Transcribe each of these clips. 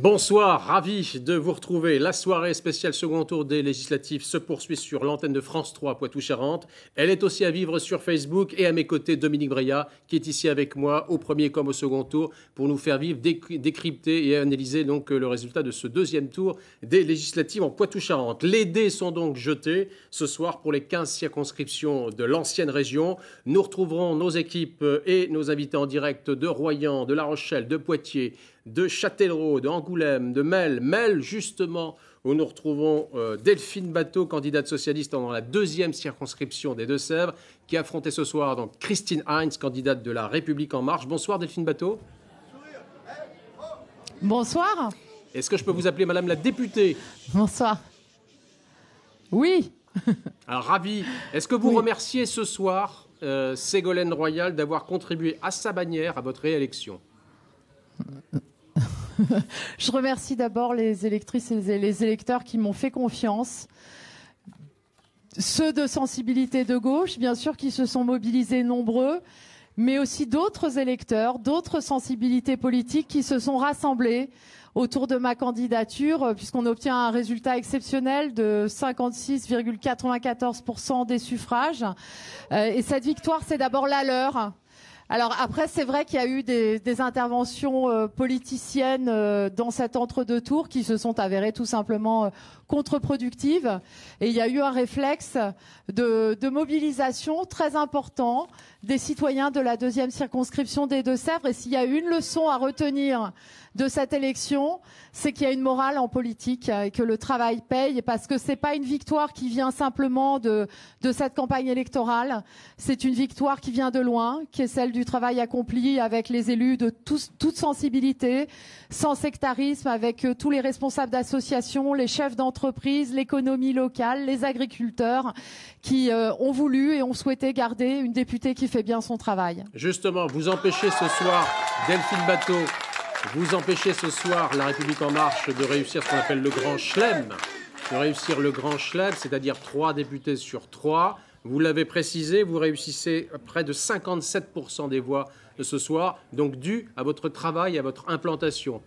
Bonsoir, ravi de vous retrouver. La soirée spéciale second tour des législatives se poursuit sur l'antenne de France 3 Poitou-Charentes. Elle est aussi à vivre sur Facebook et à mes côtés Dominique Breillat qui est ici avec moi au premier comme au second tour pour nous faire vivre, décrypter et analyser donc le résultat de ce deuxième tour des législatives en Poitou-Charentes. Les dés sont donc jetés ce soir pour les 15 circonscriptions de l'ancienne région. Nous retrouverons nos équipes et nos invités en direct de Royan, de La Rochelle, de Poitiers, de Châtellerault, de Angoulême, de Mel, justement, où nous retrouvons Delphine Batho, candidate socialiste dans la deuxième circonscription des Deux-Sèvres, qui affrontait ce soir donc Christine Heinz, candidate de La République En Marche. Bonsoir Delphine Batho. Bonsoir. Est-ce que je peux vous appeler Madame la députée? Bonsoir. Oui. Alors ravi. Est-ce que vous remerciez ce soir Ségolène Royal d'avoir contribué à sa bannière à votre réélection? Je remercie d'abord les électrices et les électeurs qui m'ont fait confiance. Ceux de sensibilité de gauche, bien sûr, qui se sont mobilisés nombreux, mais aussi d'autres électeurs, d'autres sensibilités politiques qui se sont rassemblés autour de ma candidature, puisqu'on obtient un résultat exceptionnel de 56,94% des suffrages. Et cette victoire, c'est d'abord la leur. Alors après, c'est vrai qu'il y a eu des interventions politiciennes dans cet entre-deux tours qui se sont avérées tout simplement contre-productives. Et il y a eu un réflexe de mobilisation très important des citoyens de la deuxième circonscription des Deux-Sèvres. Et s'il y a une leçon à retenir de cette élection, c'est qu'il y a une morale en politique et que le travail paye, parce que c'est pas une victoire qui vient simplement de cette campagne électorale, c'est une victoire qui vient de loin, qui est celle du travail accompli avec les élus de toute sensibilité, sans sectarisme, avec tous les responsables d'associations, les chefs d'entreprise, l'économie locale, les agriculteurs qui ont voulu et ont souhaité garder une députée qui fait bien son travail. Justement, vous empêchez ce soir, Delphine Batho, vous empêchez ce soir La République En Marche de réussir ce qu'on appelle le grand chelem, c'est-à-dire 3 députés sur 3. Vous l'avez précisé, vous réussissez près de 57% des voix de ce soir, donc dû à votre travail, à votre implantation.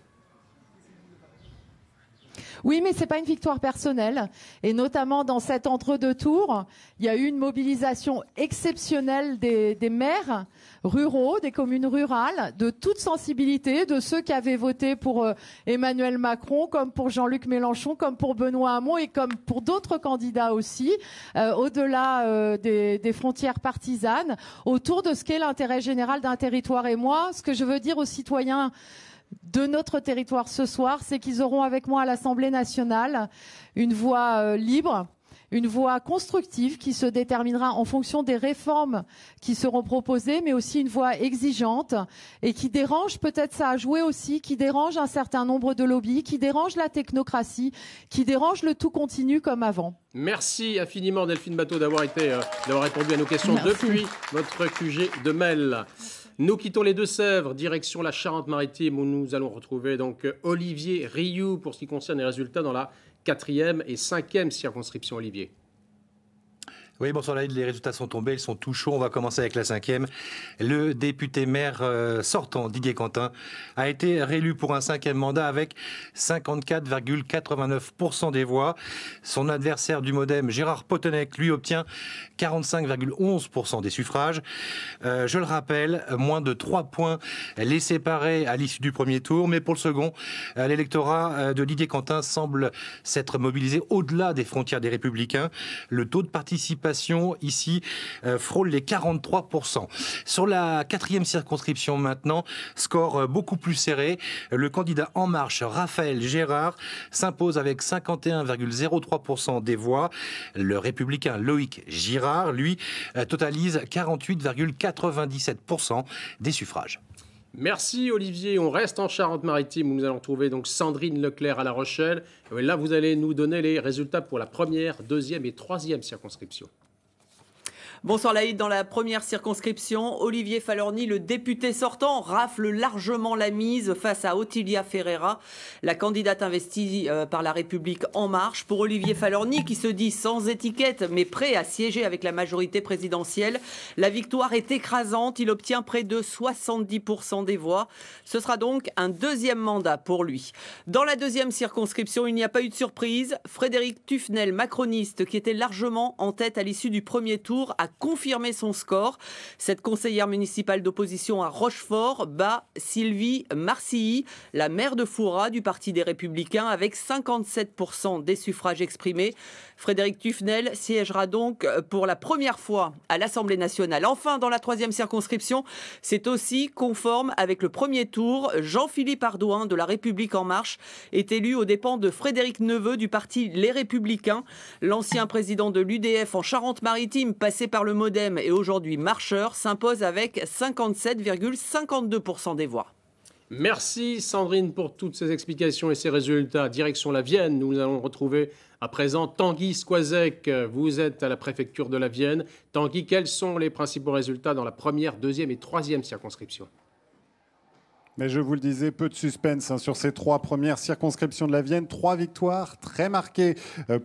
Oui, mais c'est pas une victoire personnelle. Et notamment dans cet entre-deux tours, il y a eu une mobilisation exceptionnelle des maires ruraux, des communes rurales, de toute sensibilité, de ceux qui avaient voté pour Emmanuel Macron, comme pour Jean-Luc Mélenchon, comme pour Benoît Hamon et comme pour d'autres candidats aussi, au-delà des frontières partisanes, autour de ce qu'est l'intérêt général d'un territoire. Et moi, ce que je veux dire aux citoyens de notre territoire ce soir, c'est qu'ils auront avec moi à l'Assemblée nationale une voix libre, une voix constructive qui se déterminera en fonction des réformes qui seront proposées, mais aussi une voix exigeante et qui dérange, peut-être ça a joué aussi, qui dérange un certain nombre de lobbies, qui dérange la technocratie, qui dérange le tout continu comme avant. Merci infiniment Delphine Batho d'avoir répondu à nos questions. Merci. Depuis votre QG de Mel. Nous quittons les Deux-Sèvres, direction la Charente-Maritime où nous allons retrouver donc Olivier Rioux pour ce qui concerne les résultats dans la 4e et 5e circonscription. Olivier. Oui, bonsoir, les résultats sont tombés, ils sont tout chauds. On va commencer avec la 5e. Le député maire sortant, Didier Quentin, a été réélu pour un 5e mandat avec 54,89% des voix. Son adversaire du MoDem, Gérard Pottenec, lui obtient 45,11% des suffrages. Je le rappelle, moins de 3 points les séparaient à l'issue du premier tour, mais pour le second, l'électorat de Didier Quentin semble s'être mobilisé au-delà des frontières des Républicains. Le taux de participation ici frôle les 43%. Sur la 4e circonscription maintenant, score beaucoup plus serré. Le candidat En Marche, Raphaël Gérard, s'impose avec 51,03% des voix. Le républicain Loïc Girard, lui, totalise 48,97% des suffrages. Merci Olivier. On reste en Charente-Maritime où nous allons trouver donc Sandrine Leclerc à La Rochelle. Et là, vous allez nous donner les résultats pour la 1re, 2e et 3e circonscription. Bonsoir Laïd. Dans la première circonscription, Olivier Falorni, le député sortant, rafle largement la mise face à Otilia Ferreira, la candidate investie par La République En Marche. Pour Olivier Falorni, qui se dit sans étiquette mais prêt à siéger avec la majorité présidentielle, la victoire est écrasante. Il obtient près de 70% des voix. Ce sera donc un deuxième mandat pour lui. Dans la deuxième circonscription, il n'y a pas eu de surprise. Frédéric Tufnel, macroniste, qui était largement en tête à l'issue du premier tour, a confirmé son score. Cette conseillère municipale d'opposition à Rochefort bat Sylvie Marcilly, la maire de Fouras du Parti des Républicains, avec 57% des suffrages exprimés. Frédéric Tufnel siégera donc pour la première fois à l'Assemblée nationale. Enfin, dans la troisième circonscription, c'est aussi conforme avec le premier tour. Jean-Philippe Ardouin de La République En Marche est élu aux dépens de Frédéric Neveu du Parti Les Républicains. L'ancien président de l'UDF en Charente-Maritime, passé par le MoDem et aujourd'hui marcheur, s'impose avec 57,52% des voix. Merci Sandrine pour toutes ces explications et ces résultats. Direction la Vienne, nous allons retrouver à présent Tanguy Squazek. Vous êtes à la préfecture de la Vienne. Tanguy, quels sont les principaux résultats dans la première, deuxième et troisième circonscription ? Mais je vous le disais, peu de suspense sur ces 3 premières circonscriptions de la Vienne. 3 victoires très marquées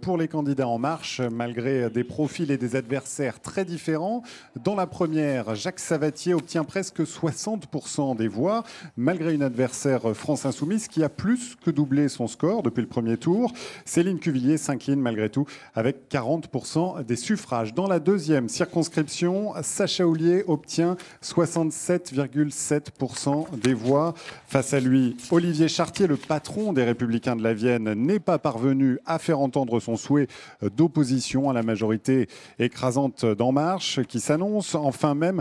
pour les candidats En Marche, malgré des profils et des adversaires très différents. Dans la première, Jacques Savatier obtient presque 60% des voix, malgré une adversaire France Insoumise qui a plus que doublé son score depuis le premier tour. Céline Cuvillier s'incline malgré tout avec 40% des suffrages. Dans la deuxième circonscription, Sacha Houlier obtient 67,7% des voix. Face à lui, Olivier Chartier, le patron des Républicains de la Vienne, n'est pas parvenu à faire entendre son souhait d'opposition à la majorité écrasante d'En Marche qui s'annonce. Enfin, même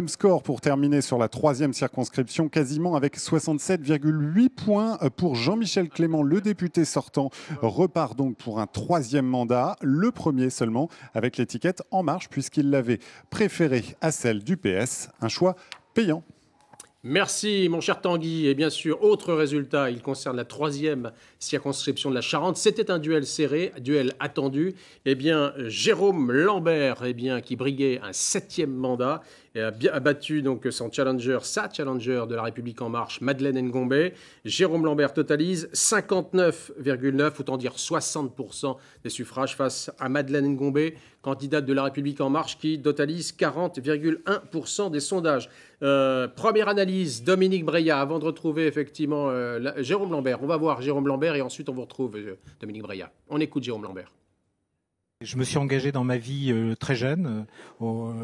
score pour terminer sur la troisième circonscription, quasiment avec 67,8 points pour Jean-Michel Clément, le député sortant, repart donc pour un troisième mandat, le premier seulement avec l'étiquette En Marche, puisqu'il l'avait préféré à celle du PS, un choix payant. Merci, mon cher Tanguy. Et bien sûr, autre résultat, il concerne la troisième circonscription de la Charente. C'était un duel serré, duel attendu. Eh bien, Jérôme Lambert, qui briguait un 7e mandat, a battu donc sa challenger de La République En Marche, Madeleine Ngombe. Jérôme Lambert totalise 59,9, autant dire 60% des suffrages face à Madeleine Ngombe, candidate de La République En Marche, qui totalise 40,1% des sondages. Première analyse, Dominique Breillat, avant de retrouver effectivement Jérôme Lambert. On va voir Jérôme Lambert et ensuite on vous retrouve Dominique Breillat. On écoute Jérôme Lambert. Je me suis engagé dans ma vie très jeune pour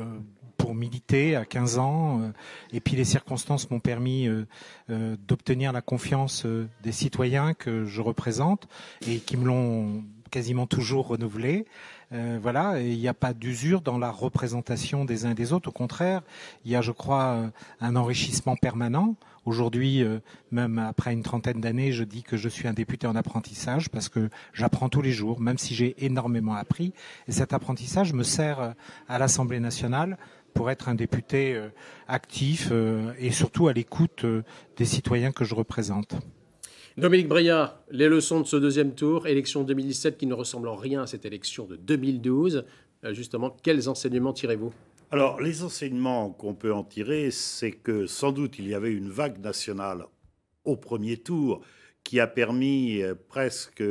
militer à 15 ans. Et puis les circonstances m'ont permis d'obtenir la confiance des citoyens que je représente et qui me l'ont quasiment toujours renouvelé. Voilà, et il n'y a pas d'usure dans la représentation des uns et des autres. Au contraire, il y a, je crois, un enrichissement permanent. Aujourd'hui, même après une trentaine d'années, je dis que je suis un député en apprentissage parce que j'apprends tous les jours, même si j'ai énormément appris. Et cet apprentissage me sert à l'Assemblée nationale pour être un député actif et surtout à l'écoute des citoyens que je représente. Dominique Breillat, les leçons de ce deuxième tour, élection 2017 qui ne ressemble en rien à cette élection de 2012. Justement, quels enseignements tirez-vous ? Alors, les enseignements qu'on peut en tirer, c'est que sans doute il y avait une vague nationale au premier tour qui a permis presque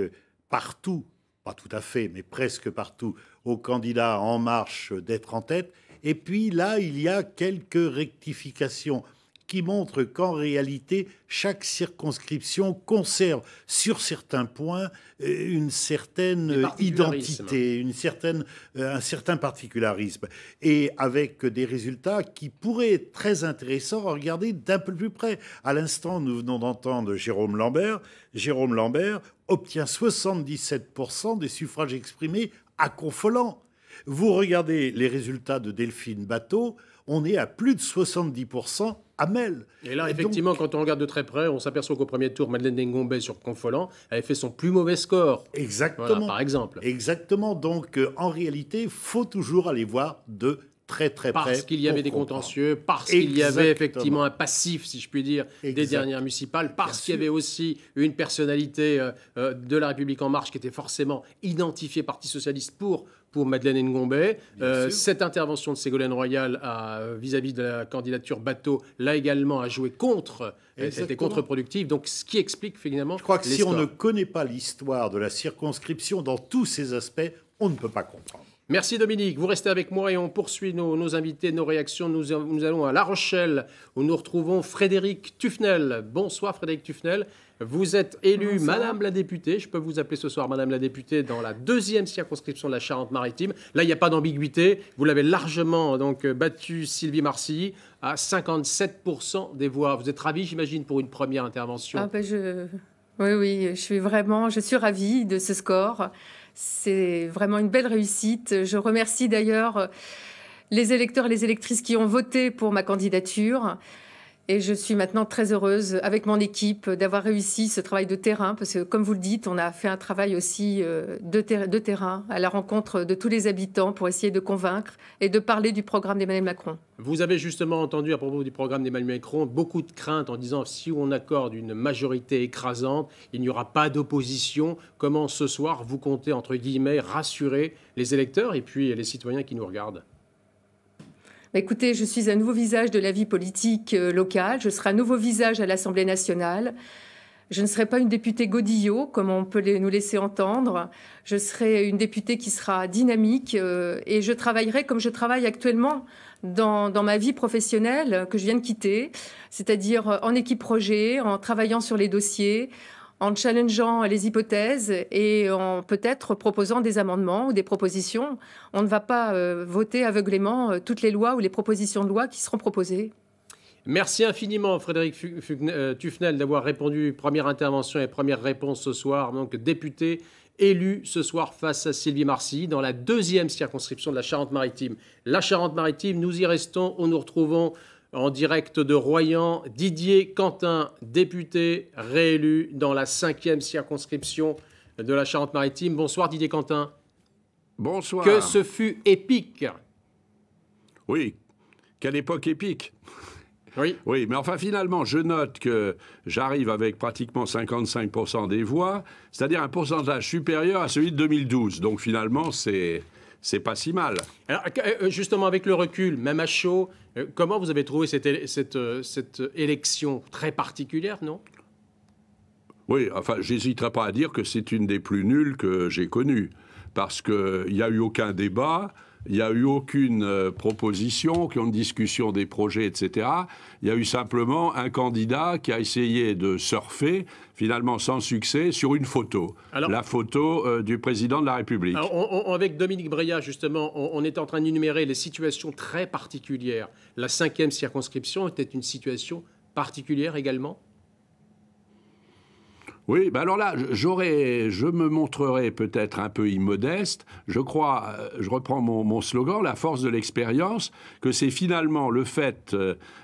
partout, pas tout à fait, mais presque partout, aux candidats En Marche d'être en tête. Et puis là, il y a quelques rectifications qui montrent qu'en réalité, chaque circonscription conserve sur certains points une certaine identité, un certain particularisme. Et avec des résultats qui pourraient être très intéressants à regarder d'un peu plus près. À l'instant, nous venons d'entendre Jérôme Lambert. Jérôme Lambert obtient 77% des suffrages exprimés à Confolens. Vous regardez les résultats de Delphine Batho, on est à plus de 70% à Mel. Et là, effectivement, quand on regarde de très près, on s'aperçoit qu'au premier tour, Madeleine Ngombe sur Confolens avait fait son plus mauvais score. Exactement. Voilà, par exemple. Exactement. Donc, en réalité, il faut toujours aller voir de très près. Parce qu'il y avait des comprendre. contentieux, parce qu'il y avait Exactement. effectivement un passif, si je puis dire, des Exact. dernières municipales, parce qu'il y avait aussi une personnalité de La République En Marche qui était forcément identifiée Parti Socialiste pour Madeleine Ngombé. Cette intervention de Ségolène Royal vis-à-vis de la candidature Bateau l'a également à jouer contre. C'était contre-productif. Donc, ce qui explique finalement. Je crois que les si on scores. ne connaît pas l'histoire de la circonscription dans tous ses aspects, on ne peut pas comprendre. Merci Dominique, vous restez avec moi et on poursuit nos invités, nos réactions. Nous allons à La Rochelle où nous retrouvons Frédéric Tufnel. Bonsoir Frédéric Tufnel. Vous êtes élu Madame la députée, je peux vous appeler ce soir Madame la députée dans la 2e circonscription de la Charente-Maritime. Là, il n'y a pas d'ambiguïté. Vous l'avez largement battu Sylvie Marcy à 57% des voix. Vous êtes ravi, j'imagine, pour une première intervention. Oui, je suis ravie de ce score. C'est vraiment une belle réussite. Je remercie d'ailleurs les électeurs et les électrices qui ont voté pour ma candidature. Et je suis maintenant très heureuse, avec mon équipe, d'avoir réussi ce travail de terrain. Parce que, comme vous le dites, on a fait un travail aussi de terrain, à la rencontre de tous les habitants pour essayer de convaincre et de parler du programme d'Emmanuel Macron. Vous avez justement entendu, à propos du programme d'Emmanuel Macron, beaucoup de craintes en disant si on accorde une majorité écrasante, il n'y aura pas d'opposition. Comment ce soir vous comptez, entre guillemets, rassurer les électeurs et puis les citoyens qui nous regardent ? Écoutez, je suis un nouveau visage de la vie politique locale. Je serai un nouveau visage à l'Assemblée nationale. Je ne serai pas une députée godillot, comme on peut nous laisser entendre. Je serai une députée qui sera dynamique et je travaillerai comme je travaille actuellement dans ma vie professionnelle que je viens de quitter, c'est-à-dire en équipe projet, en travaillant sur les dossiers, en challengeant les hypothèses et en peut-être proposant des amendements ou des propositions. On ne va pas voter aveuglément toutes les lois ou les propositions de loi qui seront proposées. Merci infiniment Frédéric Tufnel d'avoir répondu, première intervention et première réponse ce soir. Donc député élu ce soir face à Sylvie Marcy dans la 2e circonscription de la Charente-Maritime. La Charente-Maritime, nous y restons où nous retrouvons en direct de Royan, Didier Quentin, député réélu dans la 5e circonscription de la Charente-Maritime. Bonsoir Didier Quentin. Bonsoir. Que ce fut épique. Oui, quelle époque épique. Oui. Oui, mais enfin finalement, je note que j'arrive avec pratiquement 55% des voix, c'est-à-dire un pourcentage supérieur à celui de 2012. Donc finalement, c'est pas si mal. Alors, justement, avec le recul, même à chaud, comment vous avez trouvé cette élection très particulière, non ? Oui, enfin, j'hésiterai pas à dire que c'est une des plus nulles que j'ai connues, parce qu'il n'y a eu aucun débat, il n'y a eu aucune proposition, aucune discussion des projets, etc. Il y a eu simplement un candidat qui a essayé de surfer, finalement sans succès, sur une photo. Alors, la photo du président de la République. Alors, avec Dominique Breillat, justement, on était en train d'énumérer les situations très particulières. La 5e circonscription était une situation particulière également ? Oui, ben alors là, je me montrerai peut-être un peu immodeste. Je crois, je reprends mon slogan, la force de l'expérience, que c'est finalement le fait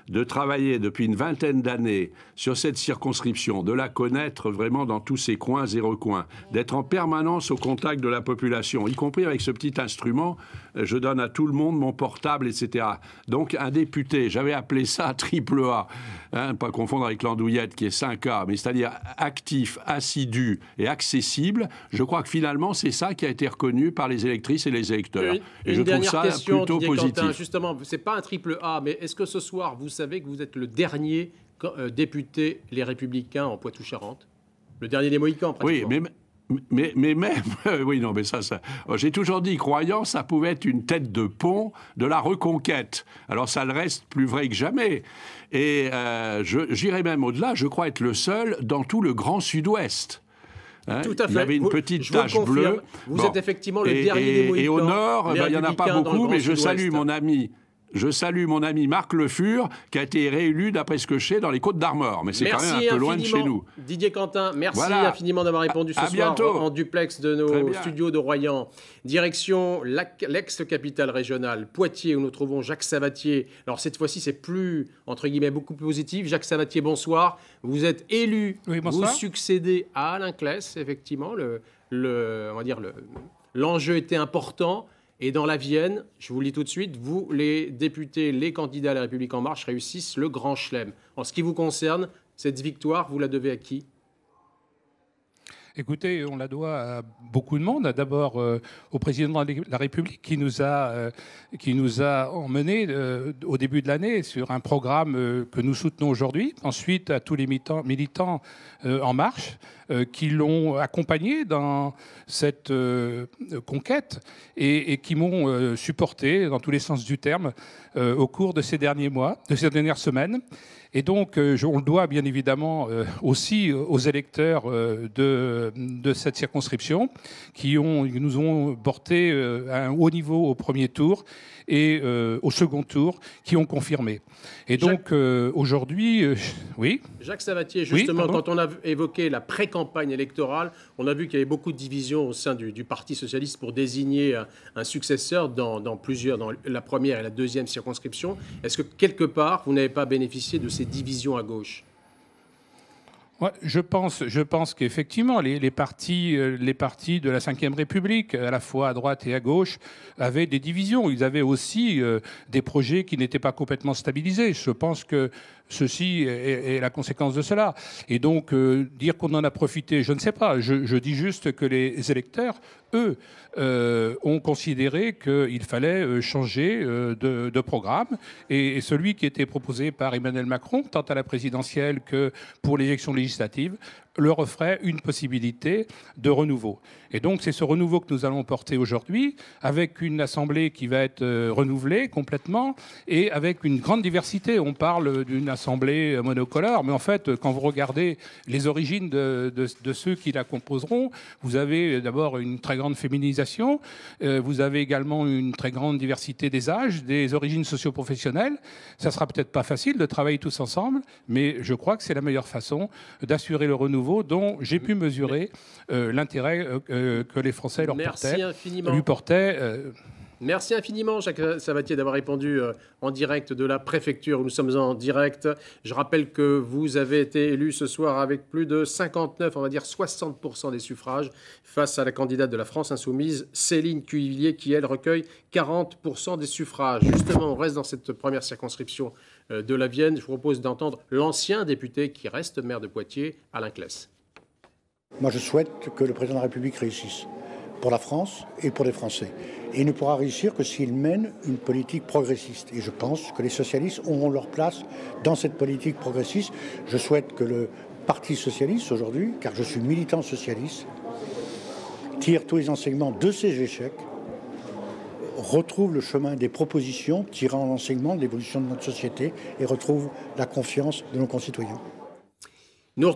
de travailler depuis une vingtaine d'années sur cette circonscription, de la connaître vraiment dans tous ses coins et recoins, d'être en permanence au contact de la population, y compris avec ce petit instrument, je donne à tout le monde mon portable, etc. Donc un député, j'avais appelé ça triple A, hein, pas confondre avec l'andouillette qui est 5A, mais c'est-à-dire actif, assidu et accessible, je crois que finalement c'est ça qui a été reconnu par les électrices et les électeurs. Et je trouve ça plutôt positif. Quentin, justement, c'est pas un triple A, mais est-ce que ce soir vous savez que vous êtes le dernier député Les Républicains en Poitou-Charentes, le dernier des Mohicans pratiquement. Oui, mais même, oui, non, mais ça, j'ai toujours dit, croyant, ça pouvait être une tête de pont de la reconquête. Alors ça le reste plus vrai que jamais. Et j'irai même au-delà, je crois être le seul dans tout le Grand Sud-Ouest. Hein, tout à fait. Il y avait une petite tache bleue. Vous êtes effectivement le dernier des Mohicans. Et au nord, il n'y en a pas beaucoup, mais je salue mon ami. Je salue mon ami Marc Le Fur, qui a été réélu, d'après ce que je sais, dans les Côtes-d'Armor. Mais c'est quand même un peu loin de chez nous. Didier Quentin, merci infiniment d'avoir répondu ce soir bientôt. En duplex de nos studios de Royan. Direction l'ex-capitale régionale, Poitiers, où nous trouvons Jacques Savatier. Alors cette fois-ci, c'est plus, entre guillemets, beaucoup plus positif. Jacques Savatier, bonsoir. Vous êtes élu. Oui, bonsoir. Vous succédez à Alain Claes, effectivement. L'enjeu était important. Et dans la Vienne, je vous le dis tout de suite, vous, les députés, les candidats à la République En Marche réussissent le grand chelem. En ce qui vous concerne, cette victoire, vous la devez à qui ? Écoutez, on la doit à beaucoup de monde. D'abord au président de la République qui nous a emmenés au début de l'année sur un programme que nous soutenons aujourd'hui. Ensuite, à tous les militants En Marche qui l'ont accompagné dans cette conquête et qui m'ont supporté dans tous les sens du terme au cours de ces derniers mois, de ces dernières semaines. Et donc, on le doit bien évidemment aussi aux électeurs de cette circonscription qui nous ont porté à un haut niveau au premier tour et au second tour, qui ont confirmé. Et donc, aujourd'hui, oui. Jacques Savatier, justement, quand on a évoqué la pré-campagne électorale, on a vu qu'il y avait beaucoup de divisions au sein du Parti socialiste pour désigner un successeur dans la première et la deuxième circonscription. Est-ce que, quelque part, vous n'avez pas bénéficié de ces divisions à gauche ? Ouais, je pense qu'effectivement, les partis de la Ve République, à la fois à droite et à gauche, avaient des divisions. Ils avaient aussi des projets qui n'étaient pas complètement stabilisés. Je pense que ceci est la conséquence de cela. Et donc, dire qu'on en a profité, je ne sais pas. Je dis juste que les électeurs, eux, ont considéré qu'il fallait changer de programme. Et celui qui était proposé par Emmanuel Macron, tant à la présidentielle que pour l'élection législative, leur offrait une possibilité de renouveau. Et donc, c'est ce renouveau que nous allons porter aujourd'hui, avec une assemblée qui va être renouvelée complètement et avec une grande diversité. On parle d'une assemblée monocolore, mais en fait, quand vous regardez les origines de ceux qui la composeront, vous avez d'abord une très grande féminisation, vous avez également une très grande diversité des âges, des origines socio-professionnelles. Ça sera peut-être pas facile de travailler tous ensemble, mais je crois que c'est la meilleure façon d'assurer le renouveau dont j'ai pu mesurer l'intérêt que les Français lui portaient. Merci infiniment, Jacques Savatier, d'avoir répondu en direct de la préfecture où nous sommes en direct. Je rappelle que vous avez été élu ce soir avec plus de 59, on va dire 60% des suffrages face à la candidate de la France Insoumise, Céline Cuvillier, qui, elle, recueille 40% des suffrages. Justement, on reste dans cette première circonscription de la Vienne. Je vous propose d'entendre l'ancien député qui reste maire de Poitiers, Alain Claes. Moi, je souhaite que le président de la République réussisse pour la France et pour les Français. Et il ne pourra réussir que s'il mène une politique progressiste. Et je pense que les socialistes auront leur place dans cette politique progressiste. Je souhaite que le Parti socialiste, aujourd'hui, car je suis militant socialiste, tire tous les enseignements de ces échecs, retrouve le chemin des propositions, tirant l'enseignement de l'évolution de notre société et retrouve la confiance de nos concitoyens. Nous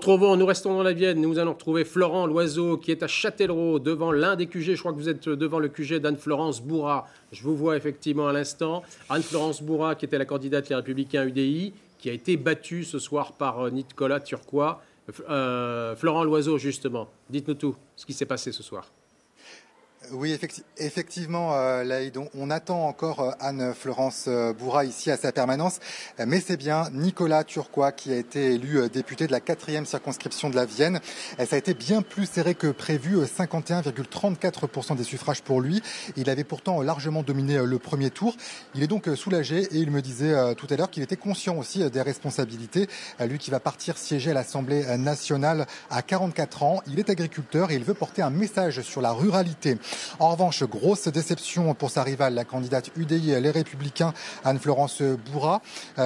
restons dans la Vienne. Nous allons retrouver Florent Loiseau qui est à Châtellerault devant l'un des QG. Je crois que vous êtes devant le QG d'Anne-Florence Bourrat. Je vous vois effectivement à l'instant. Anne-Florence Bourrat qui était la candidate Les Républicains UDI qui a été battue ce soir par Nicolas Turquois. Florent Loiseau justement, dites-nous tout ce qui s'est passé ce soir. Oui, effectivement, Laïd, on attend encore Anne-Florence Bourrat ici à sa permanence, mais c'est bien Nicolas Turquois qui a été élu député de la 4e circonscription de la Vienne. Ça a été bien plus serré que prévu, 51,34% des suffrages pour lui. Il avait pourtant largement dominé le premier tour. Il est donc soulagé et il me disait tout à l'heure qu'il était conscient aussi des responsabilités. Lui qui va partir siéger à l'Assemblée nationale à 44 ans. Il est agriculteur et il veut porter un message sur la ruralité. En revanche, grosse déception pour sa rivale, la candidate UDI Les Républicains, Anne-Florence Bourrat,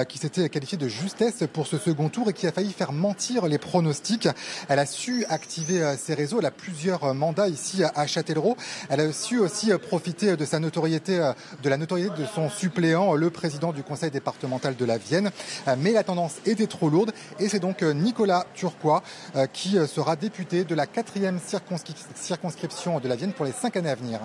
qui s'était qualifiée de justesse pour ce second tour et qui a failli faire mentir les pronostics. Elle a su activer ses réseaux, elle a plusieurs mandats ici à Châtellerault. Elle a su aussi profiter de sa notoriété, de la notoriété de son suppléant, le président du conseil départemental de la Vienne. Mais la tendance était trop lourde et c'est donc Nicolas Turquois qui sera député de la 4e circonscription de la Vienne pour les 5 années à venir.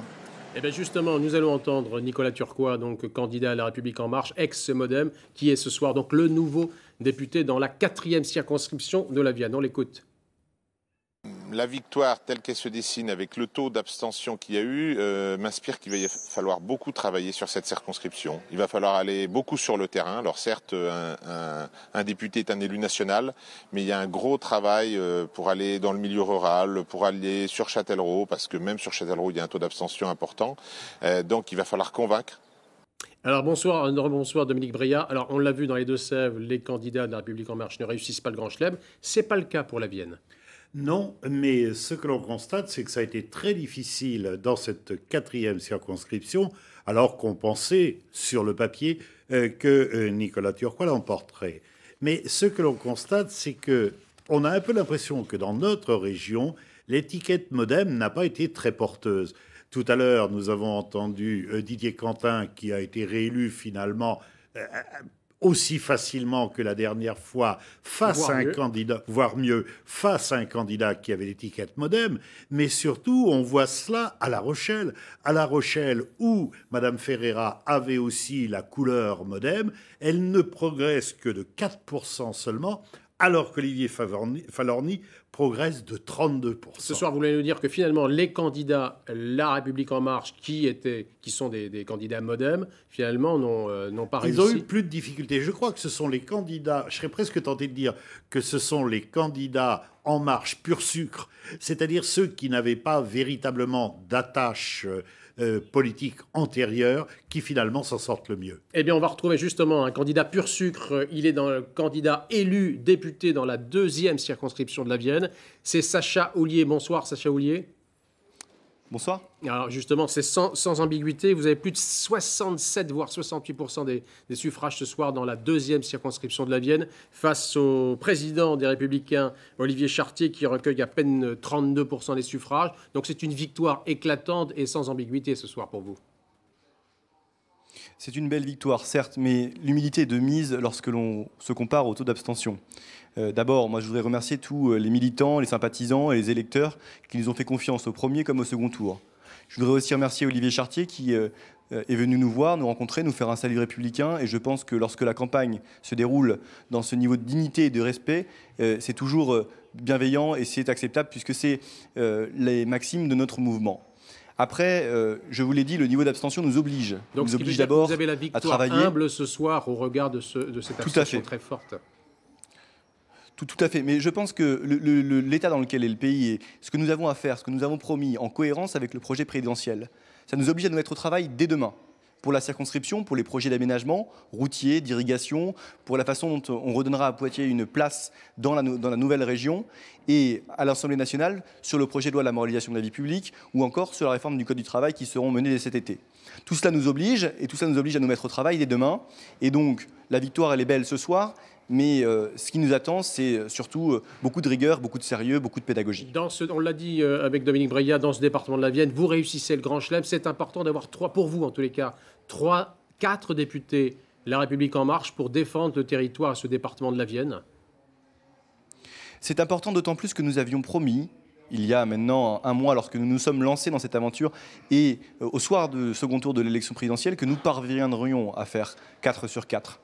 Eh bien justement, nous allons entendre Nicolas Turquois, donc candidat à La République En Marche, ex-Modem, qui est ce soir donc le nouveau député dans la 4e circonscription de la Vienne. On l'écoute. La victoire telle qu'elle se dessine avec le taux d'abstention qu'il y a eu m'inspire qu'il va falloir beaucoup travailler sur cette circonscription. Il va falloir aller beaucoup sur le terrain. Alors certes, un député est un élu national, mais il y a un gros travail pour aller dans le milieu rural, pour aller sur Châtellerault, parce que même sur Châtellerault, il y a un taux d'abstention important. Donc il va falloir convaincre. Alors bonsoir Dominique Breillat. Alors on l'a vu dans les Deux-Sèvres, les candidats de la République En Marche ne réussissent pas le grand chelem. C'est pas le cas pour la Vienne. Non, mais ce que l'on constate, c'est que ça a été très difficile dans cette 4e circonscription, alors qu'on pensait sur le papier que Nicolas Turquois l'emporterait. Mais ce que l'on constate, c'est que on a un peu l'impression que dans notre région, l'étiquette MoDem n'a pas été très porteuse. Tout à l'heure, nous avons entendu Didier Quentin, qui a été réélu finalement aussi facilement que la dernière fois face à un candidat, voire mieux, face à un candidat qui avait l'étiquette MoDem. Mais surtout, on voit cela à La Rochelle. À La Rochelle, où Mme Ferreira avait aussi la couleur MoDem, elle ne progresse que de 4% seulement, alors qu'Olivier Falorni progresse de 32%. Ce soir, vous voulez nous dire que finalement, les candidats La République En Marche, qui sont des candidats MoDem, finalement, n'ont pas réussi. Ils ont eu plus de difficultés. Je crois que ce sont les candidats, je serais presque tenté de dire que ce sont les candidats En Marche pur sucre, c'est-à-dire ceux qui n'avaient pas véritablement d'attache politique antérieure, qui finalement s'en sortent le mieux. Eh bien, on va retrouver justement un candidat pur sucre. Il est dans le candidat élu député dans la 2e circonscription de la Vienne. C'est Sacha Houlié. Bonsoir, Sacha Houlié. Bonsoir. Alors justement, c'est sans ambiguïté. Vous avez plus de 67 voire 68% des suffrages ce soir dans la 2e circonscription de la Vienne, face au président des Républicains, Olivier Chartier, qui recueille à peine 32% des suffrages. Donc c'est une victoire éclatante et sans ambiguïté ce soir pour vous. C'est une belle victoire, certes, mais l'humilité est de mise lorsque l'on se compare au taux d'abstention. D'abord, moi, je voudrais remercier tous les militants, les sympathisants et les électeurs qui nous ont fait confiance au premier comme au second tour. Je voudrais aussi remercier Olivier Chartier qui est venu nous voir, nous rencontrer, nous faire un salut républicain. Et je pense que lorsque la campagne se déroule dans ce niveau de dignité et de respect, c'est toujours bienveillant et c'est acceptable puisque c'est les maximes de notre mouvement. Après, je vous l'ai dit, le niveau d'abstention nous oblige. Donc, nous oblige d'abord vous avez la victoire à travailler. Humble ce soir au regard de cette abstention très forte. Tout à fait. Mais je pense que l'état dans lequel est le pays et ce que nous avons à faire, ce que nous avons promis, en cohérence avec le projet présidentiel, ça nous oblige à nous mettre au travail dès demain. Pour la circonscription, pour les projets d'aménagement routier, d'irrigation, pour la façon dont on redonnera à Poitiers une place dans la nouvelle région, et à l'Assemblée nationale sur le projet de loi de la moralisation de la vie publique, ou encore sur la réforme du Code du travail qui seront menées dès cet été. Tout cela nous oblige, et tout cela nous oblige à nous mettre au travail dès demain. Et donc, la victoire, elle est belle ce soir, mais ce qui nous attend, c'est surtout beaucoup de rigueur, beaucoup de sérieux, beaucoup de pédagogie. On l'a dit avec Dominique Breillat, dans ce département de la Vienne, vous réussissez le grand chelem. C'est important d'avoir pour vous en tous les cas, 4 députés La République En Marche pour défendre le territoire à ce département de la Vienne. C'est important d'autant plus que nous avions promis, il y a maintenant un mois, lorsque nous nous sommes lancés dans cette aventure, et au soir du second tour de l'élection présidentielle, que nous parviendrions à faire 4 sur 4.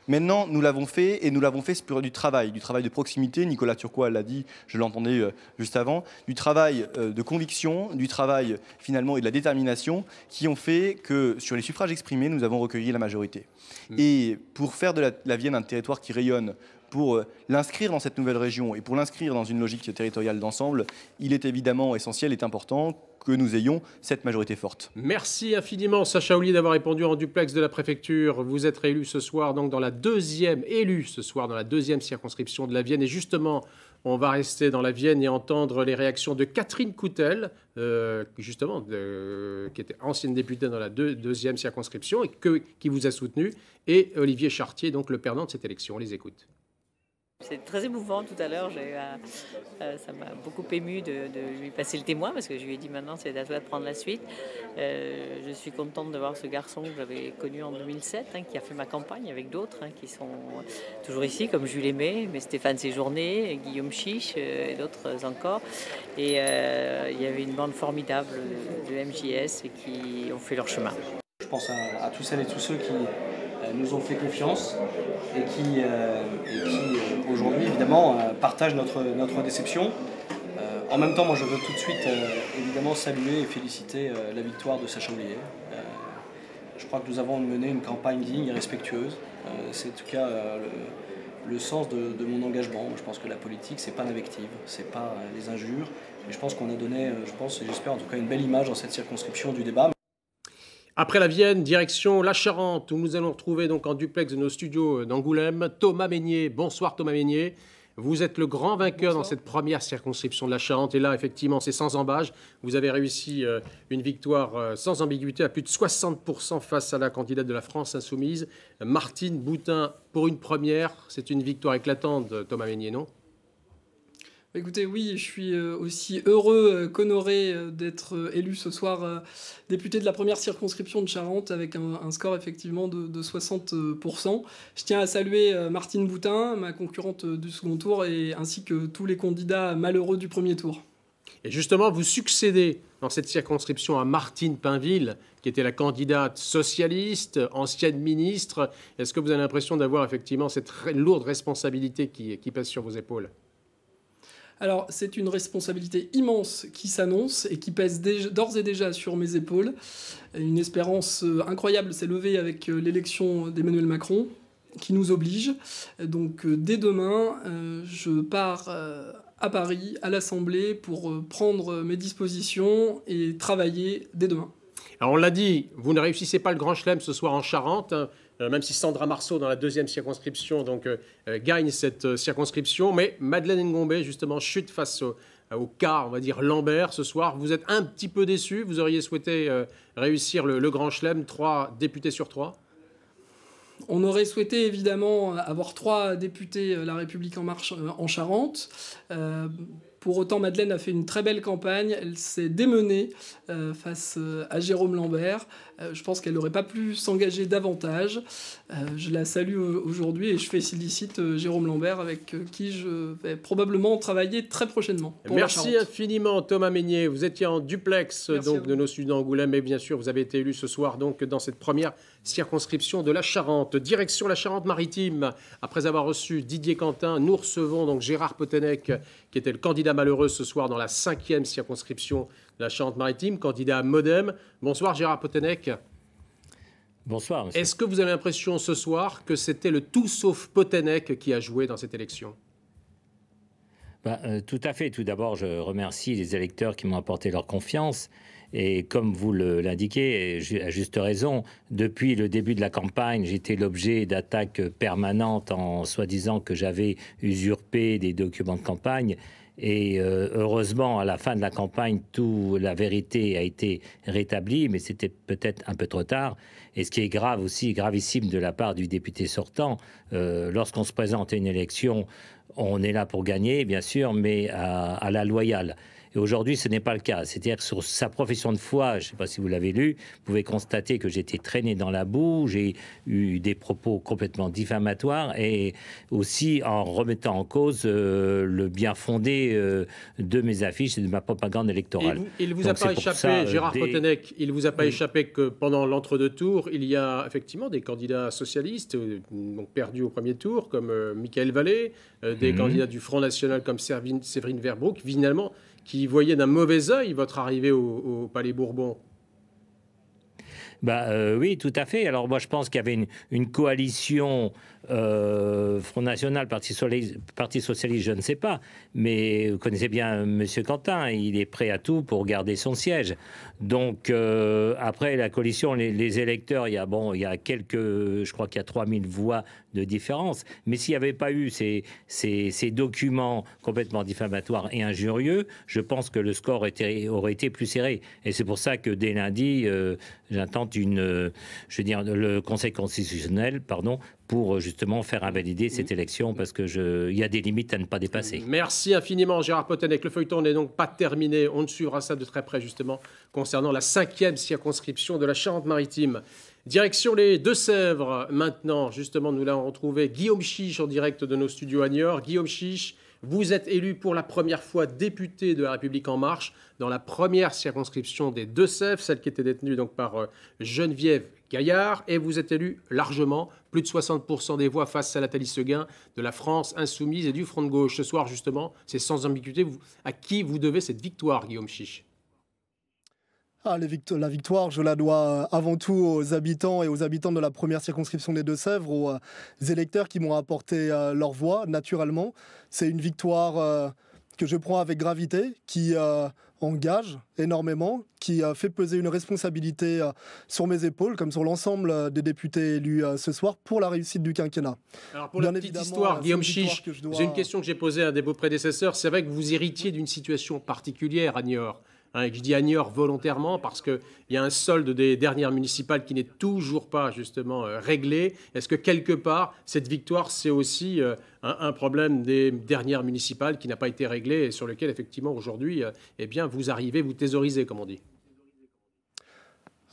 Maintenant, nous l'avons fait, et nous l'avons fait sur du travail de proximité. Nicolas Turquois l'a dit, je l'entendais juste avant, du travail de conviction, du travail finalement et de la détermination, qui ont fait que sur les suffrages exprimés, nous avons recueilli la majorité. Et pour faire de la Vienne un territoire qui rayonne, pour l'inscrire dans cette nouvelle région et pour l'inscrire dans une logique territoriale d'ensemble, il est évidemment essentiel et important que nous ayons cette majorité forte. Merci infiniment Sacha Houlié d'avoir répondu en duplex de la préfecture. Vous êtes réélu ce soir donc dans la 2e circonscription de la Vienne. Et justement, on va rester dans la Vienne et entendre les réactions de Catherine Coutel, qui était ancienne députée dans la 2e circonscription et qui vous a soutenu, et Olivier Chartier, donc le perdant de cette élection. On les écoute. C'est très émouvant tout à l'heure, ça m'a beaucoup ému de lui passer le témoin parce que je lui ai dit maintenant c'est à toi de prendre la suite. Je suis contente de voir ce garçon que j'avais connu en 2007, qui a fait ma campagne avec d'autres qui sont toujours ici comme Jules Aimé, mais Stéphane Séjourné, Guillaume Chiche et d'autres encore. Et il y avait une bande formidable de MJS qui ont fait leur chemin. Je pense à tous celles et tous ceux qui nous ont fait confiance et qui aujourd'hui évidemment partagent notre déception. En même temps, moi, je veux tout de suite, évidemment, saluer et féliciter la victoire de Sacha Houlié. Je crois que nous avons mené une campagne digne et respectueuse. C'est en tout cas le sens de mon engagement. Je pense que la politique, c'est pas l'invective, c'est pas les injures. Mais je pense qu'on a donné, je pense et j'espère en tout cas, une belle image dans cette circonscription du débat. Après la Vienne, direction la Charente, où nous allons retrouver donc en duplex de nos studios d'Angoulême Thomas Mesnier. Bonsoir Thomas Mesnier. Vous êtes le grand vainqueur dans cette première circonscription de la Charente. Et là, effectivement, c'est sans embâche. Vous avez réussi une victoire sans ambiguïté à plus de 60% face à la candidate de la France insoumise, Martine Boutin. Pour une première, c'est une victoire éclatante, Thomas Mesnier, non ? Écoutez, oui, je suis aussi heureux qu'honoré d'être élu ce soir député de la première circonscription de Charente avec un score effectivement de 60%. Je tiens à saluer Martine Boutin, ma concurrente du second tour, ainsi que tous les candidats malheureux du premier tour. Et justement, vous succédez dans cette circonscription à Martine Pinville, qui était la candidate socialiste, ancienne ministre. Est-ce que vous avez l'impression d'avoir effectivement cette lourde responsabilité qui pèse sur vos épaules ? Alors, c'est une responsabilité immense qui s'annonce et qui pèse d'ores et déjà sur mes épaules. Une espérance incroyable s'est levée avec l'élection d'Emmanuel Macron, qui nous oblige. Donc, dès demain, je pars à Paris, à l'Assemblée, pour prendre mes dispositions et travailler dès demain. Alors, on l'a dit, vous ne réussissez pas le grand chelem ce soir en Charente, même si Sandra Marceau, dans la deuxième circonscription, gagne cette circonscription. Mais Madeleine Ngombé, justement, chute face au cas, on va dire, Lambert ce soir. Vous êtes un petit peu déçu. Vous auriez souhaité réussir le grand chelem, 3 députés sur 3 ? On aurait souhaité évidemment avoir 3 députés La République En Marche en Charente. Pour autant, Madeleine a fait une très belle campagne. Elle s'est démenée face à Jérôme Lambert. Je pense qu'elle n'aurait pas pu s'engager davantage. Je la salue aujourd'hui et je félicite Jérôme Lambert avec qui je vais probablement travailler très prochainement. Merci infiniment Thomas Mesnier. Vous étiez en duplex de nos studios d'Angoulême et bien sûr vous avez été élu ce soir donc dans cette première circonscription de la Charente. Direction la Charente-Maritime. Après avoir reçu Didier Quentin, nous recevons donc Gérard Potenec qui était le candidat malheureux ce soir dans la 5e circonscription de la Charente-Maritime, candidat à Modem. Bonsoir Gérard Potenec. Bonsoir. Monsieur. Est-ce que vous avez l'impression ce soir que c'était le tout sauf Potenec qui a joué dans cette élection ? Tout à fait. Tout d'abord, je remercie les électeurs qui m'ont apporté leur confiance. Et comme vous l'indiquez, à juste raison, depuis le début de la campagne, j'étais l'objet d'attaques permanentes en soi-disant que j'avais usurpé des documents de campagne. Et heureusement, à la fin de la campagne, la vérité a été rétablie, mais c'était peut-être un peu trop tard. Et ce qui est grave aussi, gravissime de la part du député sortant, lorsqu'on se présente à une élection, on est là pour gagner, bien sûr, mais à la loyale. Et aujourd'hui, ce n'est pas le cas. C'est-à-dire que sur sa profession de foi, je ne sais pas si vous l'avez lu, vous pouvez constater que j'étais traîné dans la boue, j'ai eu des propos complètement diffamatoires et aussi en remettant en cause le bien fondé de mes affiches et de ma propagande électorale. Il ne vous a pas échappé, Gérard Potenec, il ne vous a pas échappé que pendant l'entre-deux tours, il y a effectivement des candidats socialistes donc perdus au premier tour, comme Michael Vallée, des candidats du Front National comme Séverine Verbroek, finalement, qui voyait d'un mauvais œil votre arrivée au Palais Bourbon. Oui, tout à fait. Alors moi, je pense qu'il y avait une coalition Front National, Parti Socialiste, je ne sais pas. Mais vous connaissez bien M. Quentin, il est prêt à tout pour garder son siège. Donc après la coalition, les électeurs, il y a quelques, je crois qu'il y a 3000 voix de différence. Mais s'il n'y avait pas eu ces documents complètement diffamatoires et injurieux, je pense que le score aurait été plus serré. Et c'est pour ça que dès lundi, j'intente le Conseil constitutionnel, pour justement faire invalider cette élection, parce que il y a des limites à ne pas dépasser. Merci infiniment Gérard Potenec. Le feuilleton n'est donc pas terminé. On suivra ça de très près justement concernant la 5e circonscription de la Charente-Maritime. Direction les Deux-Sèvres maintenant. Justement, nous l'avons retrouvé Guillaume Chiche en direct de nos studios à Niort. Guillaume Chiche, vous êtes élu pour la première fois député de La République En Marche dans la première circonscription des Deux-Sèvres, celle qui était détenue donc par Geneviève Gaillard, et vous êtes élu largement, plus de 60% des voix face à Nathalie Seguin de la France Insoumise et du Front de Gauche. Ce soir, justement, c'est sans ambiguïté. À qui vous devez cette victoire, Guillaume Chiche? La victoire, je la dois avant tout aux habitants et aux habitantes de la première circonscription des Deux-Sèvres, aux électeurs qui m'ont apporté leur voix, naturellement. C'est une victoire que je prends avec gravité, qui engage énormément, qui fait peser une responsabilité sur mes épaules, comme sur l'ensemble des députés élus ce soir, pour la réussite du quinquennat. Alors pour la petite histoire, Guillaume Chiche, j'ai une question que j'ai posée à un de vos prédécesseurs. C'est vrai que vous héritiez d'une situation particulière à Niort. Et je dis à Niort volontairement parce qu'il y a un solde des dernières municipales qui n'est toujours pas justement réglé. Est-ce que quelque part, cette victoire, c'est aussi un problème des dernières municipales qui n'a pas été réglé et sur lequel, effectivement, aujourd'hui, eh bien, vous arrivez, vous thésaurisez, comme on dit?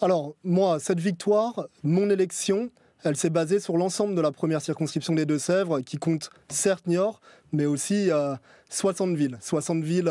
Alors, moi, cette victoire, mon élection, elle s'est basée sur l'ensemble de la première circonscription des Deux-Sèvres, qui compte certes Niort, mais aussi 60 villes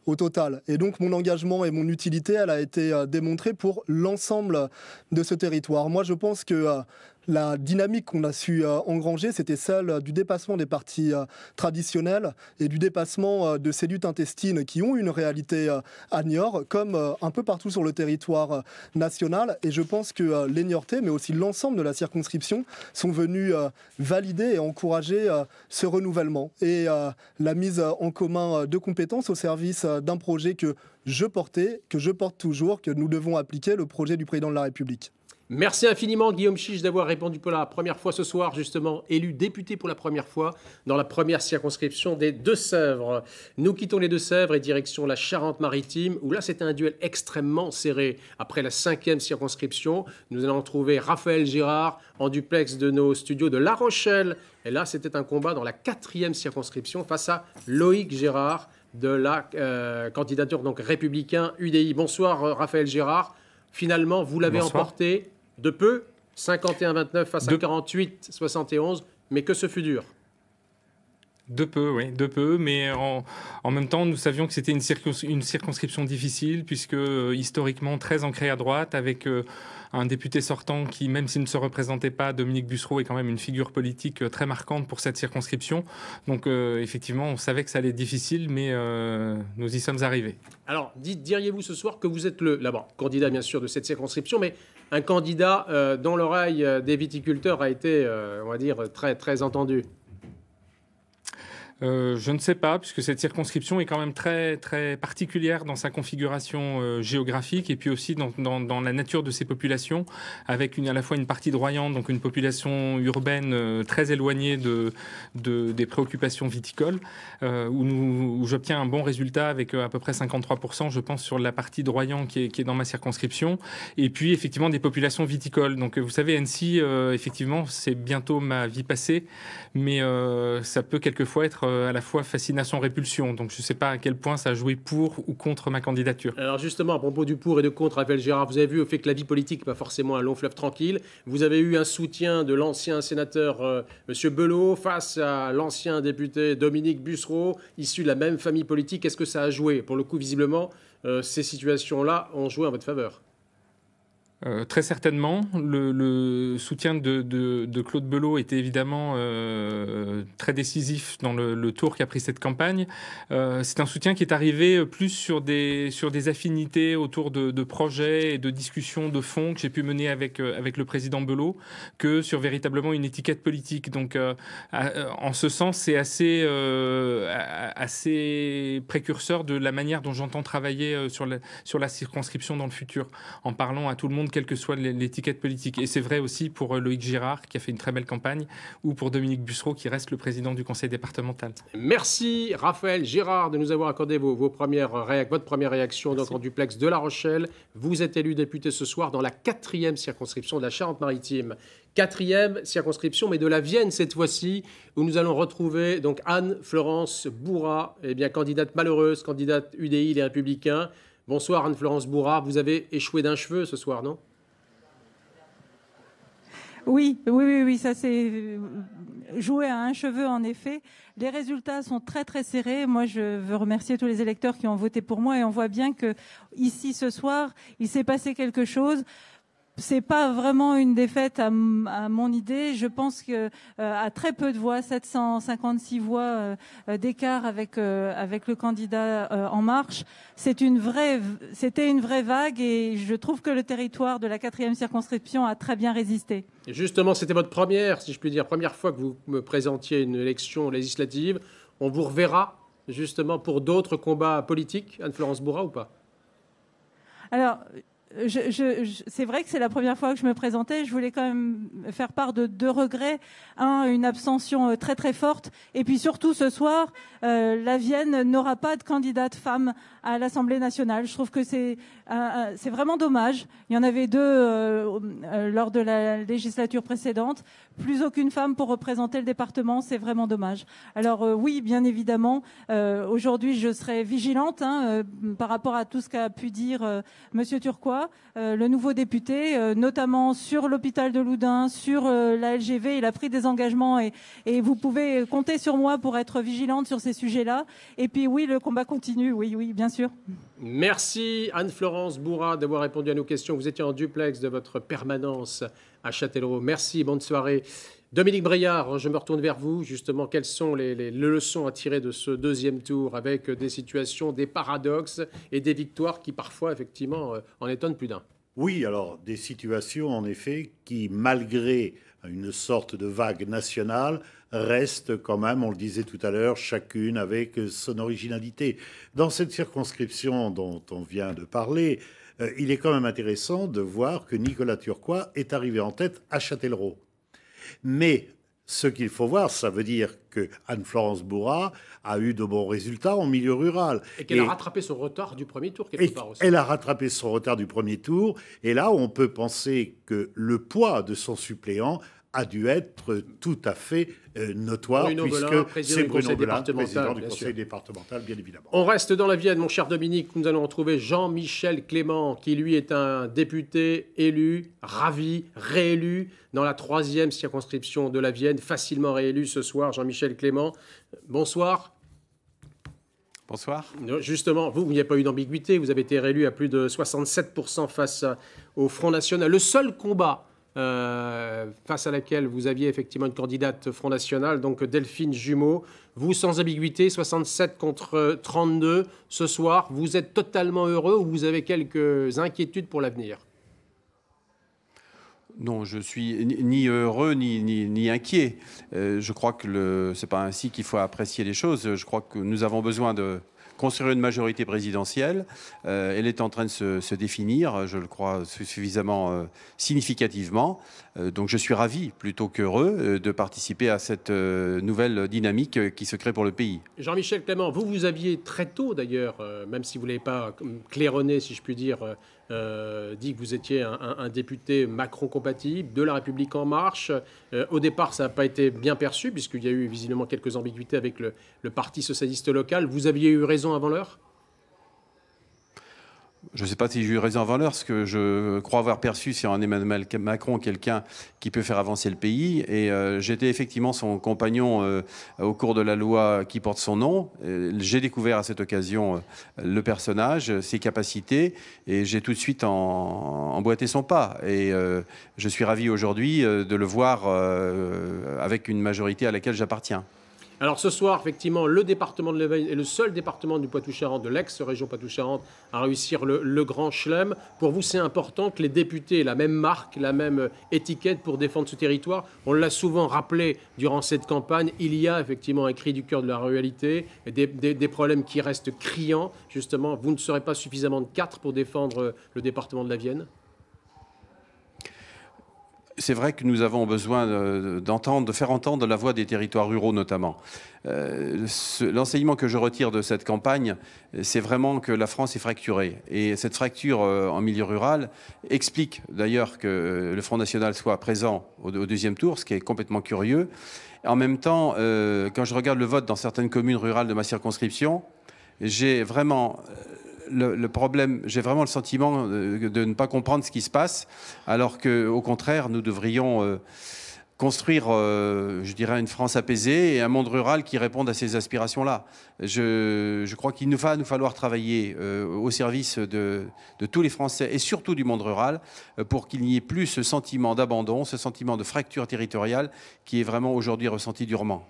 au total. Et donc mon engagement et mon utilité, elle a été démontrée pour l'ensemble de ce territoire. Moi, je pense que la dynamique qu'on a su engranger, c'était celle du dépassement des partis traditionnels et du dépassement de ces luttes intestines qui ont une réalité à Niort, comme un peu partout sur le territoire national. Et je pense que les Niortais, mais aussi l'ensemble de la circonscription, sont venus valider et encourager ce renouvellement et la mise en commun de compétences au service d'un projet que je portais, que je porte toujours, que nous devons appliquer, le projet du président de la République. Merci infiniment, Guillaume Chiche, d'avoir répondu pour la première fois ce soir, justement, élu député pour la première fois dans la première circonscription des Deux-Sèvres. Nous quittons les Deux-Sèvres et direction la Charente-Maritime, où là, c'était un duel extrêmement serré. Après la 5e circonscription, nous allons trouver Raphaël Gérard en duplex de nos studios de La Rochelle. Et là, c'était un combat dans la 4e circonscription face à Loïc Gérard de la candidature donc républicain UDI. Bonsoir, Raphaël Gérard. Finalement, vous l'avez emporté de peu, 51-29 face à 48-71, mais que ce fut dur. De peu, oui, de peu, mais en même temps, nous savions que c'était une circonscription difficile, puisque historiquement très ancrée à droite, avec un député sortant qui, même s'il ne se représentait pas, Dominique Bussereau, est quand même une figure politique très marquante pour cette circonscription. Donc effectivement, on savait que ça allait être difficile, mais nous y sommes arrivés. Alors, diriez-vous ce soir que vous êtes le candidat, bien sûr, de cette circonscription, mais un candidat dont l'oreille des viticulteurs a été, on va dire, très, très entendue? Je ne sais pas, puisque cette circonscription est quand même très, très particulière dans sa configuration géographique et puis aussi dans la nature de ses populations, avec à la fois une partie de Royan, donc une population urbaine très éloignée des préoccupations viticoles, où j'obtiens un bon résultat avec à peu près 53%, je pense, sur la partie de Royan qui est dans ma circonscription, et puis effectivement des populations viticoles. Donc vous savez, Annecy, effectivement, c'est bientôt ma vie passée, mais ça peut quelquefois être à la fois fascination-répulsion. Donc je ne sais pas à quel point ça a joué pour ou contre ma candidature. Alors justement, à propos du pour et de contre, Raphaël Gérard, vous avez vu au fait que la vie politique n'est pas forcément un long fleuve tranquille. Vous avez eu un soutien de l'ancien sénateur M. Belot face à l'ancien député Dominique Bussereau, issu de la même famille politique. Est-ce que ça a joué? Pour le coup, visiblement, ces situations-là ont joué en votre faveur. Très certainement. Le soutien de Claude Belot était évidemment très décisif dans le tour qu'a pris cette campagne. C'est un soutien qui est arrivé plus sur des affinités autour de projets et de discussions de fond que j'ai pu mener avec le président Belot que sur véritablement une étiquette politique. Donc en ce sens, c'est assez précurseur de la manière dont j'entends travailler sur la circonscription dans le futur, en parlant à tout le monde, quelle que soit l'étiquette politique. Et c'est vrai aussi pour Loïc Girard, qui a fait une très belle campagne, ou pour Dominique Bussereau, qui reste le président du conseil départemental. Merci Raphaël Gérard de nous avoir accordé votre première réaction donc en duplex de La Rochelle. Vous êtes élu député ce soir dans la 4e circonscription de la Charente-Maritime. 4e circonscription, mais de la Vienne cette fois-ci, où nous allons retrouver donc Anne-Florence Bourrat, candidate malheureuse, candidate UDI, les Républicains. Bonsoir Anne-Florence Bourrat, vous avez échoué d'un cheveu ce soir, non? Oui, ça s'est joué à un cheveu en effet. Les résultats sont très très serrés. Moi, je veux remercier tous les électeurs qui ont voté pour moi et on voit bien que ici ce soir, il s'est passé quelque chose. c'est pas vraiment une défaite à mon idée. Je pense que à très peu de voix, 756 voix d'écart avec le candidat En Marche, c'était une vraie vague et je trouve que le territoire de la 4e circonscription a très bien résisté. Et justement, c'était votre première, si je puis dire, première fois que vous me présentiez une élection législative. On vous reverra justement pour d'autres combats politiques, Anne-Florence Bourrat, ou pas? Alors, c'est vrai que c'est la première fois que je me présentais. Je voulais quand même faire part de 2 regrets. Un, une abstention très très forte. Et puis surtout, ce soir, la Vienne n'aura pas de candidate femme à l'Assemblée nationale. Je trouve que c'est vraiment dommage. Il y en avait 2 lors de la législature précédente. Plus aucune femme pour représenter le département. C'est vraiment dommage. Alors oui, bien évidemment, aujourd'hui, je serai vigilante par rapport à tout ce qu'a pu dire Monsieur Turquois, le nouveau député, notamment sur l'hôpital de Loudun, sur la LGV. Il a pris des engagements et vous pouvez compter sur moi pour être vigilante sur ces sujets-là. Et puis oui, le combat continue, oui, bien sûr. Merci Anne-Florence Bourrat d'avoir répondu à nos questions. Vous étiez en duplex de votre permanence à Châtellerault. Merci, bonne soirée. Dominique Breillard, je me retourne vers vous. Justement, quelles sont les leçons à tirer de ce 2e tour avec des situations, des paradoxes et des victoires qui parfois, effectivement, en étonnent plus d'un? Oui, alors des situations, en effet, qui, malgré une sorte de vague nationale, restent quand même, on le disait tout à l'heure, chacune avec son originalité. Dans cette circonscription dont on vient de parler, il est quand même intéressant de voir que Nicolas Turquois est arrivé en tête à Châtellerault. Mais ce qu'il faut voir, ça veut dire que Anne-Florence Bourrat a eu de bons résultats en milieu rural. Et qu'elle a rattrapé son retard du premier tour, quelque part aussi. Elle a rattrapé son retard du premier tour. Et là, on peut penser que le poids de son suppléant a dû être tout à fait notoire, puisque c'est Bruno Belin, président du conseil départemental, bien évidemment. On reste dans la Vienne, mon cher Dominique. Nous allons retrouver Jean-Michel Clément, qui lui est un député élu, ravi, réélu dans la 3e circonscription de la Vienne, facilement réélu ce soir. Jean-Michel Clément, bonsoir. Bonsoir. Justement, vous, il n'y a pas eu d'ambiguïté. Vous avez été réélu à plus de 67% face au Front National. Le seul combat face à laquelle vous aviez effectivement une candidate Front National, donc Delphine Jumeau. Vous, sans ambiguïté, 67 contre 32. Ce soir, vous êtes totalement heureux ou vous avez quelques inquiétudes pour l'avenir? Non, je suis ni heureux ni inquiet. Je crois que c'est pas ainsi qu'il faut apprécier les choses. Je crois que nous avons besoin de construire une majorité présidentielle. Elle est en train de se définir, je le crois, suffisamment significativement. Donc je suis ravi, plutôt qu'heureux, de participer à cette nouvelle dynamique qui se crée pour le pays. Jean-Michel Clément, vous aviez très tôt d'ailleurs, même si vous ne l'avez pas claironné, si je puis dire, dit que vous étiez un député Macron-compatible, de La République En Marche. Au départ, ça n'a pas été bien perçu, puisqu'il y a eu visiblement quelques ambiguïtés avec le Parti socialiste local. Vous aviez eu raison avant l'heure? Je ne sais pas si j'ai eu raison avant l'heure. Ce que je crois avoir perçu, c'est en Emmanuel Macron quelqu'un qui peut faire avancer le pays. Et j'étais effectivement son compagnon au cours de la loi qui porte son nom. J'ai découvert à cette occasion le personnage, ses capacités, et j'ai tout de suite emboîté son pas. Et je suis ravi aujourd'hui de le voir avec une majorité à laquelle j'appartiens. Alors ce soir, effectivement, le département de l'Aveyne est le seul département du Poitou-Charentes, de l'ex-région Poitou-Charentes, à réussir le grand chelem. Pour vous, c'est important que les députés aient la même marque, la même étiquette pour défendre ce territoire. On l'a souvent rappelé durant cette campagne, il y a effectivement un cri du cœur de la ruralité, des problèmes qui restent criants. Justement, vous ne serez pas suffisamment de 4 pour défendre le département de la Vienne? C'est vrai que nous avons besoin de faire entendre la voix des territoires ruraux notamment. L'enseignement que je retire de cette campagne, c'est vraiment que la France est fracturée. Et cette fracture en milieu rural explique d'ailleurs que le Front National soit présent au deuxième tour, ce qui est complètement curieux. En même temps, quand je regarde le vote dans certaines communes rurales de ma circonscription, j'ai vraiment j'ai vraiment le sentiment de ne pas comprendre ce qui se passe, alors qu'au contraire, nous devrions construire, je dirais, une France apaisée et un monde rural qui réponde à ces aspirations-là. Je crois qu'il va nous falloir travailler au service de tous les Français et surtout du monde rural pour qu'il n'y ait plus ce sentiment d'abandon, ce sentiment de fracture territoriale qui est vraiment aujourd'hui ressenti durement.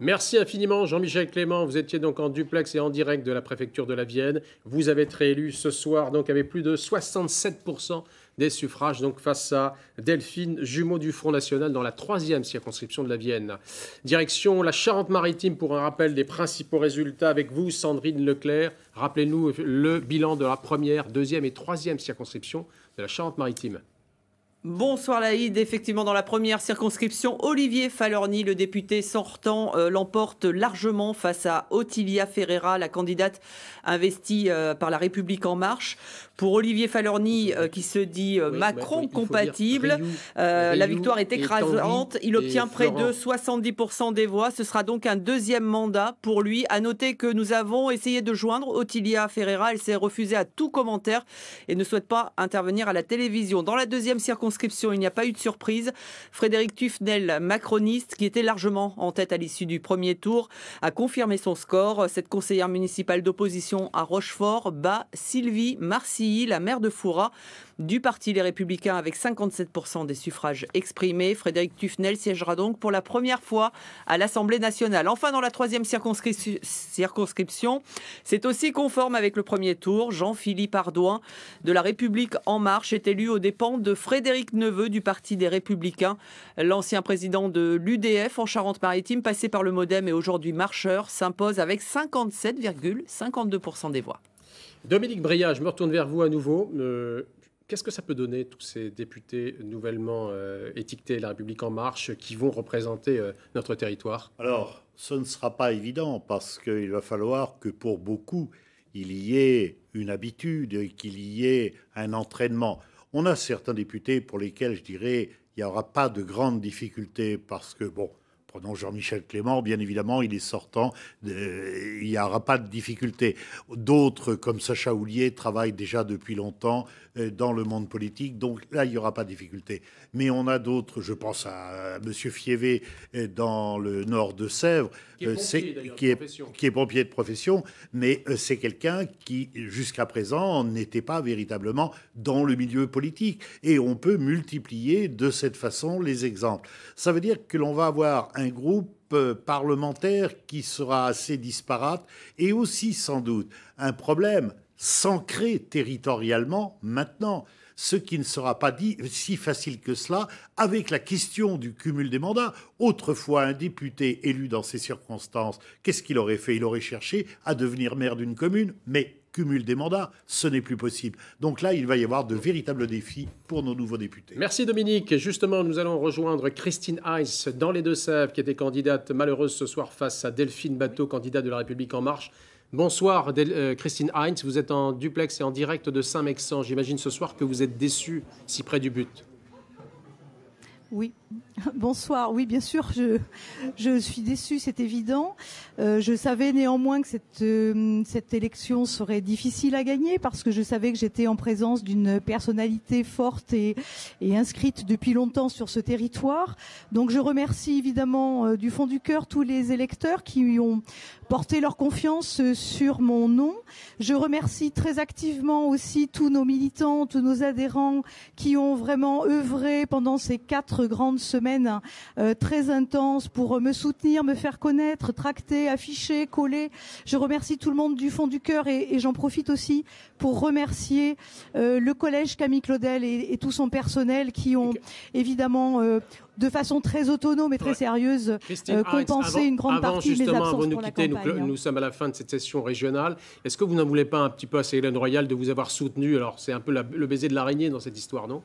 Merci infiniment Jean-Michel Clément. Vous étiez donc en duplex et en direct de la préfecture de la Vienne. Vous avez été réélu ce soir donc avec plus de 67% des suffrages donc face à Delphine Jumeau du Front National dans la 3e circonscription de la Vienne. Direction la Charente-Maritime pour un rappel des principaux résultats avec vous Sandrine Leclerc. Rappelez-nous le bilan de la 1re, 2e et 3e circonscription de la Charente-Maritime. Bonsoir Laïd. Effectivement, dans la première circonscription, Olivier Falorni, le député sortant, l'emporte largement face à Ottilia Ferreira, la candidate investie par La République En Marche. Pour Olivier Falorni, qui se dit Macron compatible, la victoire est écrasante. Il obtient près de 70% des voix. Ce sera donc un 2e mandat pour lui. À noter que nous avons essayé de joindre Ottilia Ferreira. Elle s'est refusée à tout commentaire et ne souhaite pas intervenir à la télévision. Dans la 2e circonscription, il n'y a pas eu de surprise. Frédéric Tufnel, macroniste, qui était largement en tête à l'issue du premier tour, a confirmé son score. Cette conseillère municipale d'opposition à Rochefort bat Sylvie Marcilly, la maire de Fouras, du Parti Les Républicains avec 57% des suffrages exprimés. Frédéric Tufnel siégera donc pour la première fois à l'Assemblée nationale. Enfin, dans la 3e circonscription, c'est aussi conforme avec le premier tour. Jean-Philippe Ardouin de La République En Marche est élu aux dépens de Frédéric Neveu du Parti des Républicains. L'ancien président de l'UDF en Charente-Maritime, passé par le Modem et aujourd'hui marcheur, s'impose avec 57,52% des voix. Dominique Bria, je me retourne vers vous à nouveau. Qu'est-ce que ça peut donner, tous ces députés nouvellement étiquetés La République En Marche qui vont représenter notre territoire? Alors, ce ne sera pas évident parce qu'il va falloir que pour beaucoup, il y ait une habitude, qu'il y ait un entraînement. On a certains députés pour lesquels, je dirais, il n'y aura pas de grandes difficultés parce que, bon, prenons Jean-Michel Clément, bien évidemment, il est sortant, il n'y aura pas de difficulté. D'autres, comme Sacha Houlié, travaillent déjà depuis longtemps dans le monde politique, donc là, il n'y aura pas de difficulté. Mais on a d'autres, je pense à M. Fievé dans le nord de Sèvres, qui est pompier de profession, mais c'est quelqu'un qui, jusqu'à présent, n'était pas véritablement dans le milieu politique. Et on peut multiplier de cette façon les exemples. Ça veut dire que l'on va avoir un groupe parlementaire qui sera assez disparate et aussi sans doute un problème s'ancrer territorialement maintenant, ce qui ne sera pas dit si facile que cela avec la question du cumul des mandats. Autrefois, un député élu dans ces circonstances, qu'est-ce qu'il aurait fait? Il aurait cherché à devenir maire d'une commune, mais cumul des mandats, ce n'est plus possible. Donc là, il va y avoir de véritables défis pour nos nouveaux députés. Merci Dominique. Justement, nous allons rejoindre Christine Heiss dans les Deux-Sèvres, qui était candidate malheureuse ce soir face à Delphine Bateau, candidate de La République En Marche. Bonsoir Christine Heiss, vous êtes en duplex et en direct de Saint-Mexan. J'imagine ce soir que vous êtes déçue si près du but. Oui, bonsoir. Oui, bien sûr, je suis déçue, c'est évident. Je savais néanmoins que cette élection serait difficile à gagner parce que je savais que j'étais en présence d'une personnalité forte et inscrite depuis longtemps sur ce territoire. Donc je remercie évidemment du fond du cœur tous les électeurs qui ont porté leur confiance sur mon nom. Je remercie très activement aussi tous nos militants, tous nos adhérents qui ont vraiment œuvré pendant ces 4 grandes semaines très intenses pour me soutenir, me faire connaître, tracter, afficher, coller. Je remercie tout le monde du fond du cœur et j'en profite aussi pour remercier le collège Camille Claudel et tout son personnel qui ont évidemment de façon très autonome et très sérieuse compensé une grande partie de mes absences pour la campagne. Nous sommes à la fin de cette session régionale. Est-ce que vous n'en voulez pas un petit peu à Ségolène Royal de vous avoir soutenu? Alors c'est un peu le baiser de l'araignée dans cette histoire, non?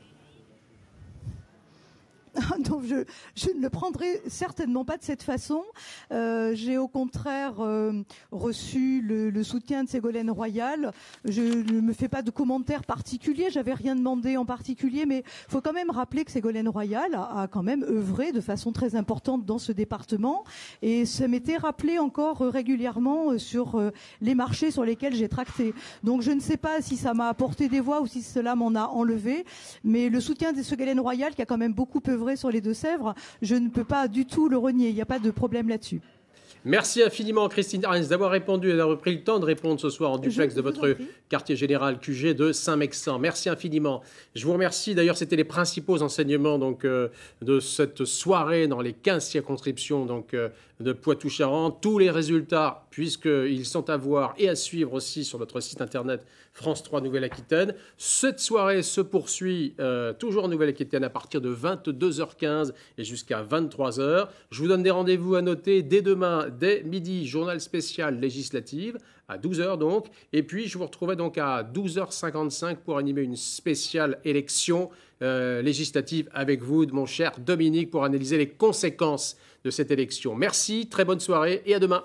Donc je ne le prendrai certainement pas de cette façon. J'ai au contraire reçu le soutien de Ségolène Royal. Je ne me fais pas de commentaires particuliers. J'avais rien demandé en particulier, mais il faut quand même rappeler que Ségolène Royal a quand même œuvré de façon très importante dans ce département. Et ça m'était rappelé encore régulièrement sur les marchés sur lesquels j'ai tracté. Donc je ne sais pas si ça m'a apporté des voix ou si cela m'en a enlevé. Mais le soutien de Ségolène Royal, qui a quand même beaucoup œuvré Forêt sur les Deux-Sèvres. Je ne peux pas du tout le renier. Il n'y a pas de problème là-dessus. Merci infiniment, Christine Arens, d'avoir répondu et d'avoir pris le temps de répondre ce soir en duplex de votre quartier général QG de Saint-Mexan. Merci infiniment. Je vous remercie. D'ailleurs, c'était les principaux enseignements de cette soirée dans les 15 circonscriptions de Poitou-Charentes. Tous les résultats, puisqu'ils sont à voir et à suivre aussi sur notre site internet France 3 Nouvelle-Aquitaine. Cette soirée se poursuit toujours en Nouvelle-Aquitaine à partir de 22h15 et jusqu'à 23h. Je vous donne des rendez-vous à noter dès demain, dès midi, journal spécial législative, à 12h donc. Et puis, je vous retrouverai donc à 12h55 pour animer une spéciale élection législative avec vous, mon cher Dominique, pour analyser les conséquences de cette élection. Merci, très bonne soirée et à demain.